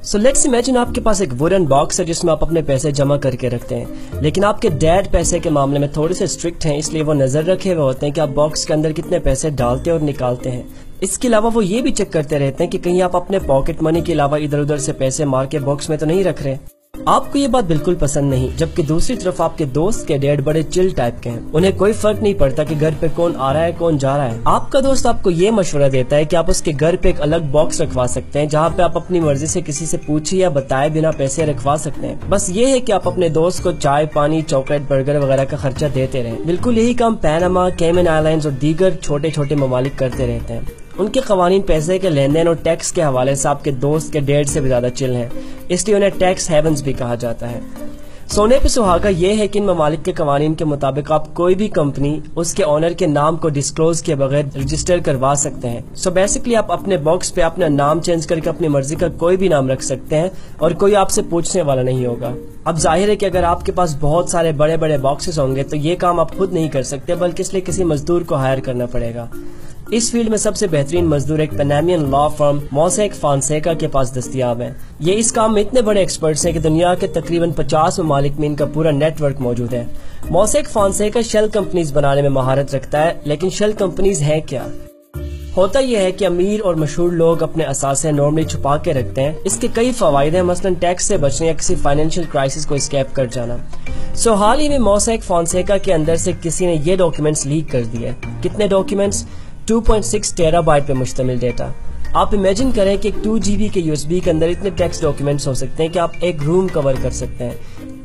So let's imagine आपके पास एक wooden box है जिसमें आप अपने पैसे जमा करके रखते हैं, लेकिन आपके डैड पैसे के मामले में थोड़े से स्ट्रिक्ट हैं, इसलिए वो नजर रखे हुए होते हैं कि आप बॉक्स के अंदर कितने पैसे डालते और निकालते हैं। इसके अलावा वो ये भी चेक करते रहते हैं कि कहीं आप अपने पॉकेट मनी के अलावा इधर उधर से पैसे मार के बॉक्स में तो नहीं रख रहे। आपको ये बात बिल्कुल पसंद नहीं, जबकि दूसरी तरफ आपके दोस्त के डैड बड़े चिल टाइप के हैं। उन्हें कोई फर्क नहीं पड़ता कि घर पे कौन आ रहा है कौन जा रहा है। आपका दोस्त आपको ये मशवरा देता है कि आप उसके घर पे एक अलग बॉक्स रखवा सकते हैं जहाँ पे आप अपनी मर्जी से किसी से पूछे या बताए बिना पैसे रखवा सकते हैं। बस ये है कि आप अपने दोस्त को चाय पानी चॉकलेट बर्गर वगैरह का खर्चा देते रहें। बिल्कुल यही काम पैनामा, कैमन आइलैंड्स और दीगर छोटे छोटे ममालिक करते रहते हैं। उनके कवानीन पैसे के लेन देन और टैक्स के हवाले से आपके दोस्त के डैड से भी ज्यादा चिल हैं, इसलिए उन्हें टैक्स हेवंस भी कहा जाता है। सोने पे सुहागा ये है कि इन ममालिक के कवानीन के मुताबिक आप कोई भी कंपनी उसके ऑनर के नाम को डिस्क्लोज किए बगैर रजिस्टर करवा सकते हैं। सो बेसिकली आप अपने बॉक्स पे अपना नाम चेंज करके अपनी मर्जी का कोई भी नाम रख सकते हैं और कोई आपसे पूछने वाला नहीं होगा। अब जाहिर है कि अगर आपके पास बहुत सारे बड़े बड़े बॉक्सेस होंगे तो ये काम आप खुद नहीं कर सकते, बल्कि इसलिए किसी मजदूर को हायर करना पड़ेगा। इस फील्ड में सबसे बेहतरीन मजदूर एक पनामियन लॉ फर्म मोसेक फोंसेका के पास दस्तयाब है। ये इस काम में इतने बड़े एक्सपर्ट्स हैं कि दुनिया के तकरीबन 50 ममालिक में इनका पूरा नेटवर्क मौजूद है। मोसेक फोंसेका शेल कंपनीज बनाने में महारत रखता है, लेकिन शेल कंपनीज हैं क्या? होता यह है कि अमीर और मशहूर लोग अपने असासे नॉर्मली छुपा के रखते हैं। इसके कई फवायद हैं, मसलन टैक्स से बचने या किसी फाइनेंशियल क्राइसिस को एस्केप कर जाना। सो हाल ही में मोसेक फोंसेका के अंदर से किसी ने ये डॉक्यूमेंट्स लीक कर दिए। कितने डॉक्यूमेंट्स? 2.6 टेराबाइट पे मुश्तमिल डेटा। आप इमेजिन करें कि 2 GB के USB के अंदर इतने टेक्स्ट डॉक्यूमेंट्स हो सकते हैं कि आप एक रूम कवर कर सकते हैं,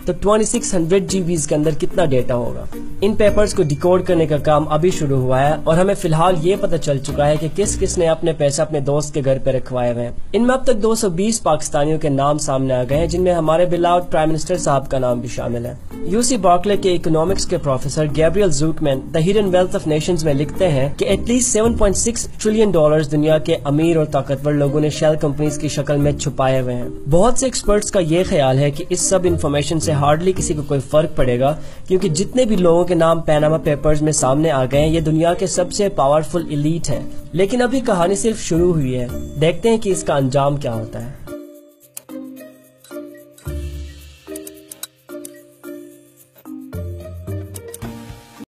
तो 2600 GB के अंदर कितना डेटा होगा। इन पेपर्स को डिकोड करने का काम अभी शुरू हुआ है और हमें फिलहाल ये पता चल चुका है कि किस किस ने अपने पैसे अपने दोस्त के घर पे रखवाए हुए हैं। इनमें अब तक 220 पाकिस्तानियों के नाम सामने आ गए हैं, जिनमें हमारे बिलावड प्राइम मिनिस्टर साहब का नाम भी शामिल है। UC बर्कले के इकोनॉमिक्स के professor Gabriel Zucman the hidden wealth of nations में लिखते हैं कि एटलीस्ट $7.6 ट्रिलियन दुनिया के अमीर और ताकतवर लोगों ने शेल कंपनीज की शक्ल में छुपाए हुए हैं। बहुत से एक्सपर्ट्स का ये ख्याल है कि इस सब इन्फॉर्मेशन से हार्डली किसी को कोई फर्क पड़ेगा, क्योंकि जितने भी लोगों के नाम पैनामा पेपर्स में सामने आ गए हैं ये दुनिया के सबसे पावरफुल एलीट हैं। लेकिन अभी कहानी सिर्फ शुरू हुई है, देखते हैं कि इसका अंजाम क्या होता है।